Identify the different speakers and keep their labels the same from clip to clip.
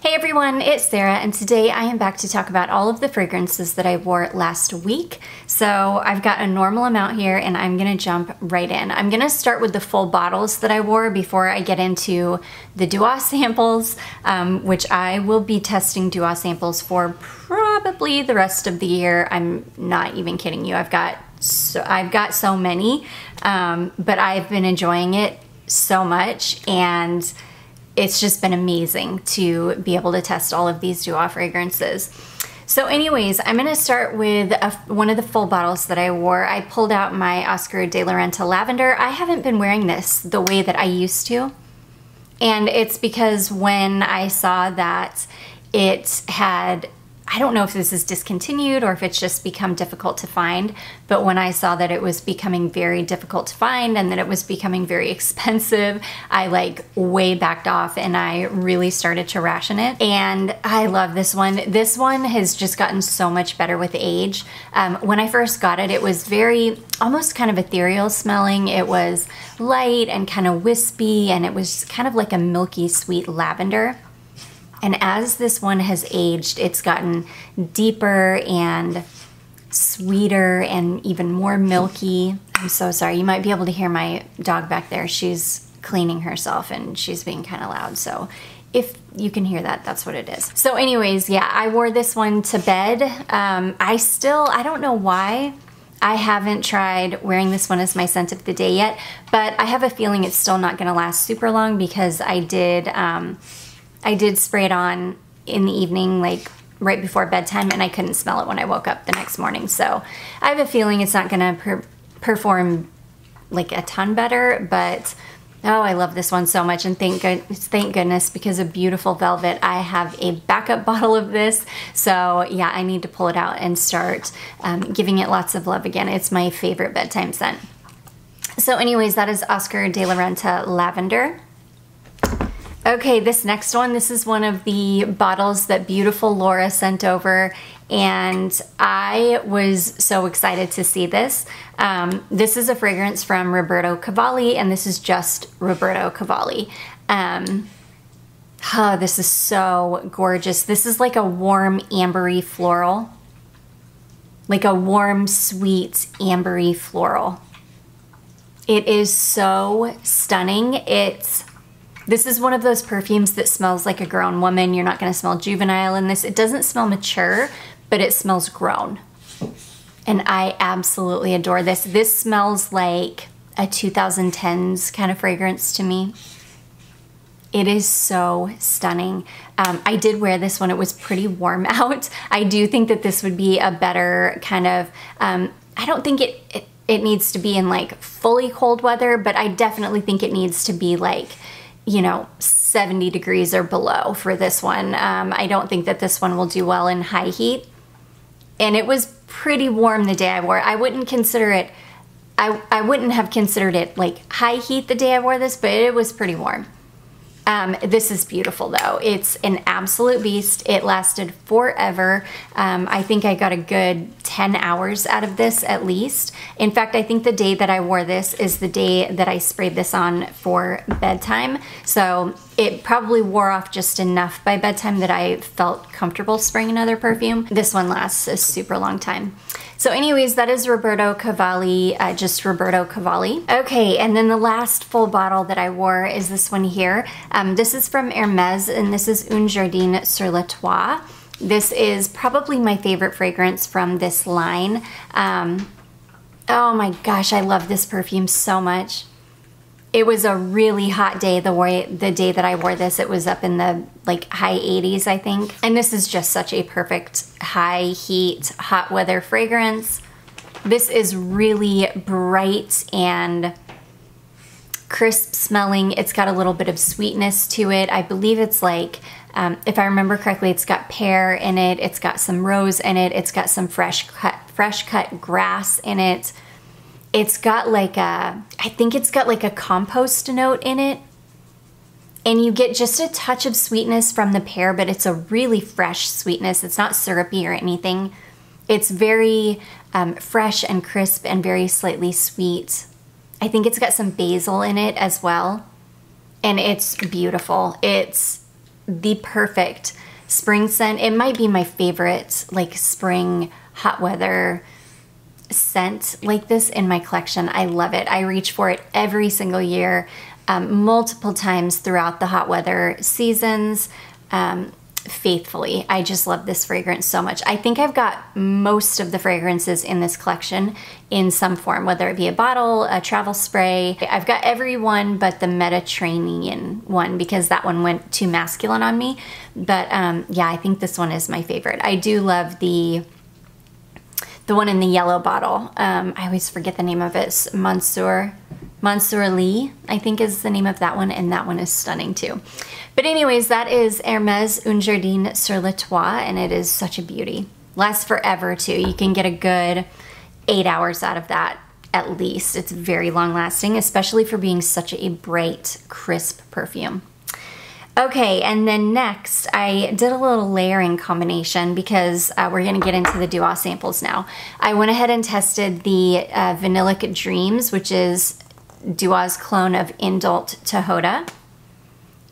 Speaker 1: Hey everyone, it's Sarah, and today I am back to talk about all of the fragrances that I wore last week. So I've got a normal amount here and I'm gonna jump right in. I'm gonna start with the full bottles that I wore before I get into the Duo samples, which I will be testing Duo samples for probably the rest of the year. I'm not even kidding you. I've got so many, but I've been enjoying it so much, and it's just been amazing to be able to test all of these Duo fragrances. So anyways, I'm gonna start with one of the full bottles that I wore. I pulled out my Oscar de la Renta Lavender. I haven't been wearing this the way that I used to. And it's because when I saw that it had, I don't know if this is discontinued or if it's just become difficult to find, but when I saw that it was becoming very difficult to find and that it was becoming very expensive, I like way backed off and I really started to ration it. And I love this one. This one has just gotten so much better with age. When I first got it, it was very, almost kind of ethereal smelling. It was light and kind of wispy, and it was kind of like a milky sweet lavender. And as this one has aged, it's gotten deeper and sweeter and even more milky. I'm so sorry. You might be able to hear my dog back there. She's cleaning herself and she's being kind of loud. So if you can hear that, that's what it is. So anyways, yeah, I wore this one to bed. I don't know why I haven't tried wearing this one as my scent of the day yet, but I have a feeling it's still not gonna last super long because I did spray it on in the evening, like right before bedtime, and I couldn't smell it when I woke up the next morning. So I have a feeling it's not gonna perform like a ton better, but oh, I love this one so much, and thank goodness, because of Beautiful Velvet, I have a backup bottle of this. So yeah, I need to pull it out and start giving it lots of love again. It's my favorite bedtime scent. So anyways, that is Oscar de la Renta Lavender. Okay, this next one, this is one of the bottles that beautiful Laura sent over, and I was so excited to see this. This is a fragrance from Roberto Cavalli, and this is just Roberto Cavalli. Oh, this is so gorgeous. This is like a warm ambery floral. Like a warm, sweet, ambery floral. It is so stunning. This is one of those perfumes that smells like a grown woman. You're not gonna smell juvenile in this. It doesn't smell mature, but it smells grown. And I absolutely adore this. This smells like a 2010s kind of fragrance to me. It is so stunning. I did wear this when it was pretty warm out. I do think that this would be a better kind of, I don't think it needs to be in like fully cold weather, but I definitely think it needs to be like, you know, 70 degrees or below for this one. I don't think that this one will do well in high heat. And it was pretty warm the day I wore it. I wouldn't consider it, I wouldn't have considered it like high heat the day I wore this, but it was pretty warm. This is beautiful though. It's an absolute beast. It lasted forever. I think I got a good 10 hours out of this at least. In fact, I think the day that I wore this is the day that I sprayed this on for bedtime. So it probably wore off just enough by bedtime that I felt comfortable spraying another perfume. This one lasts a super long time. So anyways, that is Roberto Cavalli, just Roberto Cavalli. Okay, and then the last full bottle that I wore is this one here. This is from Hermes, and this is Un Jardin sur le Toit. This is probably my favorite fragrance from this line. Oh my gosh, I love this perfume so much. It was a really hot day the day that I wore this. It was up in the like high 80s, I think. And this is just such a perfect high heat, hot weather fragrance. This is really bright and crisp smelling. It's got a little bit of sweetness to it. I believe it's like, if I remember correctly, it's got pear in it. It's got some rose in it. It's got some fresh cut grass in it. It's got like I think it's got like a compost note in it. And you get just a touch of sweetness from the pear, but it's a really fresh sweetness. It's not syrupy or anything. It's very fresh and crisp and very slightly sweet. I think it's got some basil in it as well. And it's beautiful. It's the perfect spring scent. It might be my favorite like spring hot weather scent like this in my collection. I love it. I reach for it every single year, multiple times throughout the hot weather seasons, faithfully. I just love this fragrance so much. I think I've got most of the fragrances in this collection in some form, whether it be a bottle, a travel spray. I've got every one but the Mediterranean one because that one went too masculine on me. But yeah, I think this one is my favorite. I do love the one in the yellow bottle. I always forget the name of it. Monsieur Lee, I think is the name of that one, and that one is stunning too. But anyways, that is Hermès Un Jardin sur le Toit, and it is such a beauty. Lasts forever too. You can get a good 8 hours out of that at least. It's very long lasting, especially for being such a bright, crisp perfume. Okay, and then next, I did a little layering combination because we're gonna get into the Duo samples now. I went ahead and tested the Vanillic Dreams, which is Duo's clone of Indult Tihota.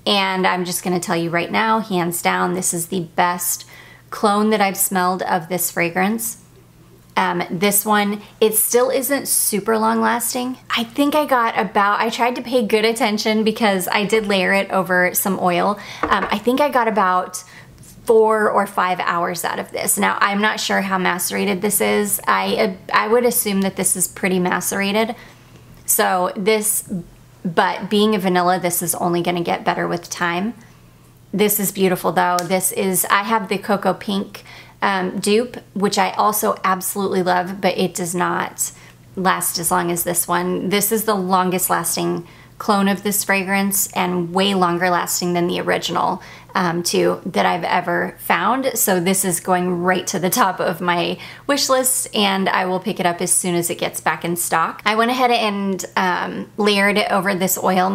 Speaker 1: And I'm just gonna tell you right now, hands down, this is the best clone that I've smelled of this fragrance. This one, it still isn't super long lasting. I think I got about, I tried to pay good attention because I did layer it over some oil. I think I got about 4 or 5 hours out of this. Now, I'm not sure how macerated this is. I would assume that this is pretty macerated. So this, but being a vanilla, this is only gonna get better with time. This is beautiful though. This is, I have the Cocoa Pink dupe, which I also absolutely love, but it does not last as long as this one. This is the longest lasting clone of this fragrance and way longer lasting than the original too that I've ever found. So this is going right to the top of my wish list, and I will pick it up as soon as it gets back in stock. I went ahead and layered it over this oil.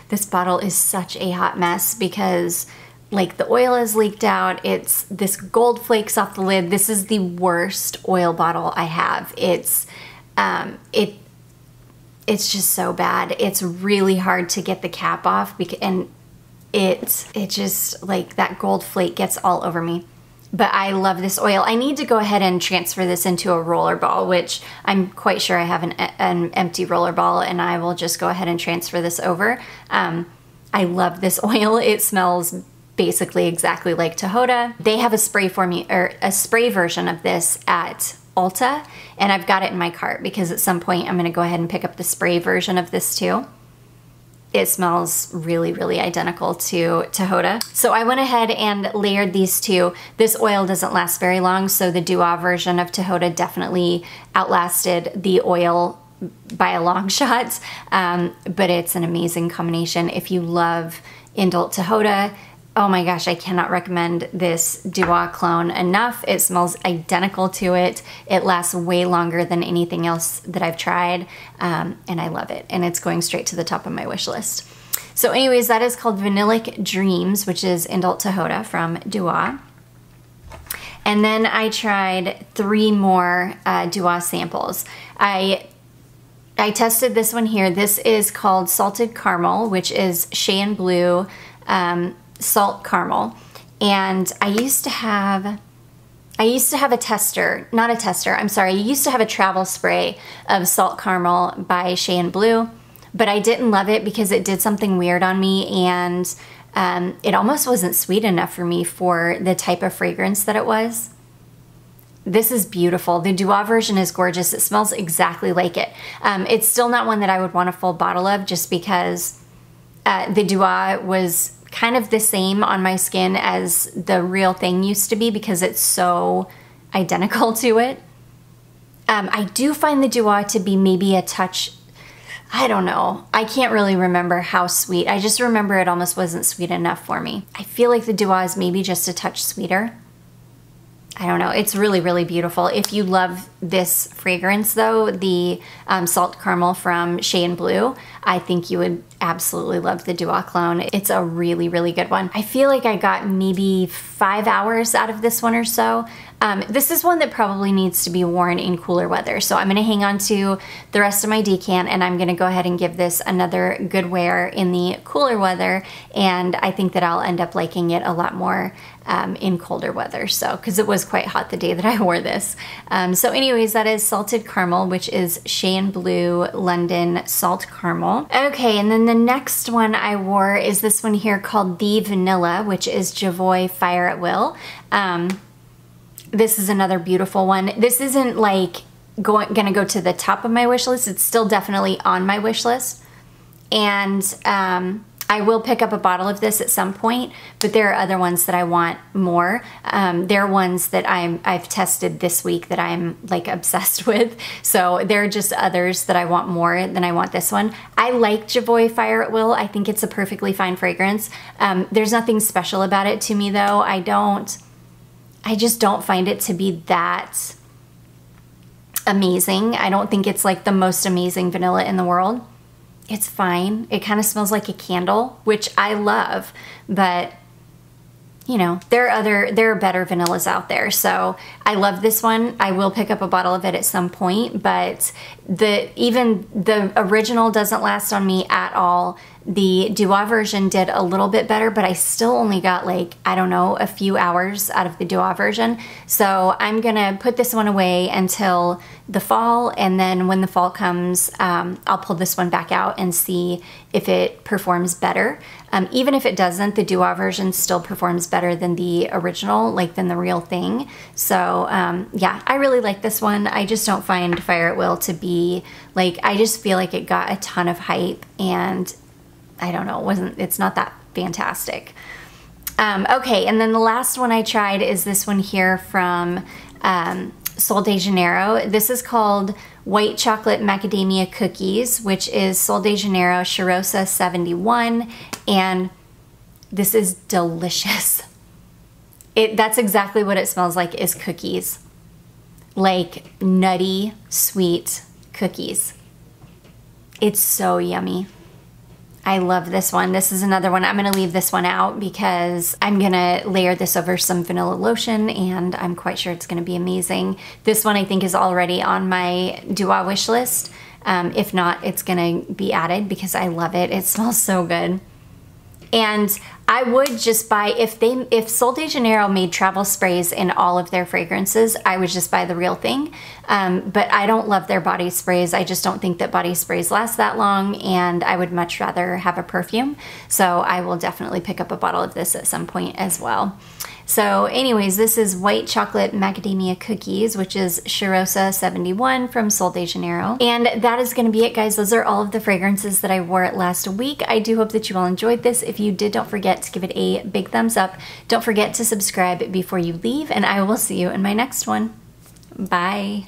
Speaker 1: This bottle is such a hot mess because like the oil is leaked out. It's this gold flakes off the lid. This is the worst oil bottle I have. It's just so bad. It's really hard to get the cap off and it just like that gold flake gets all over me. But I love this oil. I need to go ahead and transfer this into a roller ball, which I'm quite sure I have an empty roller ball, and I will just go ahead and transfer this over. I love this oil. It smells basically exactly like Tihota. They have a spray a spray version of this at Ulta, and I've got it in my cart because at some point I'm gonna go ahead and pick up the spray version of this too. It smells really, really identical to Tihota. So I went ahead and layered these two. This oil doesn't last very long, so the Duo version of Tihota definitely outlasted the oil by a long shot, but it's an amazing combination. If you love Indult Tihota, oh my gosh, I cannot recommend this Duo clone enough. It smells identical to it. It lasts way longer than anything else that I've tried, and I love it. And it's going straight to the top of my wish list. So anyways, that is called Vanillic Dreams, which is Indult Tihota from Duo. And then I tried 3 more Duo samples. I tested this one here. This is called Salted Caramel, which is Shay and Blue salt caramel, and I used to have a tester, not a tester, I'm sorry, I used to have a travel spray of salt caramel by Shay and Blue, but I didn't love it because it did something weird on me, and it almost wasn't sweet enough for me for the type of fragrance that it was. This is beautiful. The Duo version is gorgeous. It smells exactly like it. It's still not one that I would want a full bottle of just because the Duo was kind of the same on my skin as the real thing used to be because it's so identical to it. I do find the Duo to be maybe a touch, I don't know. I can't really remember how sweet. I just remember it almost wasn't sweet enough for me. I feel like the Duo is maybe just a touch sweeter. I don't know. It's really, really beautiful. If you love this fragrance though, the Salt Caramel from Shay and Blue, I think you would absolutely love the Duo clone. It's a really, really good one. I feel like I got maybe 5 hours out of this one or so. This is one that probably needs to be worn in cooler weather. So I'm gonna hang on to the rest of my decant, and I'm gonna go ahead and give this another good wear in the cooler weather. And I think that I'll end up liking it a lot more in colder weather. So, cause it was quite hot the day that I wore this. So anyways, that is Salted Caramel, which is Shay and Blue London Salt Caramel. Okay, and then the next one I wore is this one here called The Vanilla, which is Javoy Fire at Will. This is another beautiful one. This isn't like gonna go to the top of my wish list. It's still definitely on my wish list. And I will pick up a bottle of this at some point, but there are other ones that I want more. There are ones that I've tested this week that I'm like obsessed with. So there are just others that I want more than I want this one. I like Javoy Fire at Will. I think it's a perfectly fine fragrance. There's nothing special about it to me though. I just don't find it to be that amazing. I don't think it's like the most amazing vanilla in the world. It's fine. It kind of smells like a candle, which I love, but you know, there are better vanillas out there. So I love this one. I will pick up a bottle of it at some point, but even the original doesn't last on me at all. The Duo version did a little bit better, but I still only got like, I don't know, a few hours out of the Duo version. So I'm gonna put this one away until the fall, and then when the fall comes, I'll pull this one back out and see if it performs better. Even if it doesn't, the Duo version still performs better than the original, like than the real thing. So yeah, I really like this one. I just don't find Fire at Will to be like, I just feel like it got a ton of hype, and I don't know, it's not that fantastic. Okay, and then the last one I tried is this one here from Sol de Janeiro. This is called White Chocolate Macadamia Cookies, which is Sol de Janeiro Cheirosa 71, and this is delicious. That's exactly what it smells like, is cookies. Like nutty, sweet cookies. It's so yummy. I love this one. This is another one. I'm gonna leave this one out because I'm gonna layer this over some vanilla lotion, and I'm quite sure it's gonna be amazing. This one I think is already on my Duo wish list. If not, it's gonna be added because I love it. It smells so good. And I would just buy, if Sol de Janeiro made travel sprays in all of their fragrances, I would just buy the real thing. But I don't love their body sprays. I just don't think that body sprays last that long, and I would much rather have a perfume. So I will definitely pick up a bottle of this at some point as well. So anyways, this is White Chocolate Macadamia Cookies, which is Cheirosa 71 from Sol de Janeiro. And that is gonna be it, guys. Those are all of the fragrances that I wore last week. I do hope that you all enjoyed this. If you did, don't forget to give it a big thumbs up. Don't forget to subscribe before you leave, and I will see you in my next one. Bye.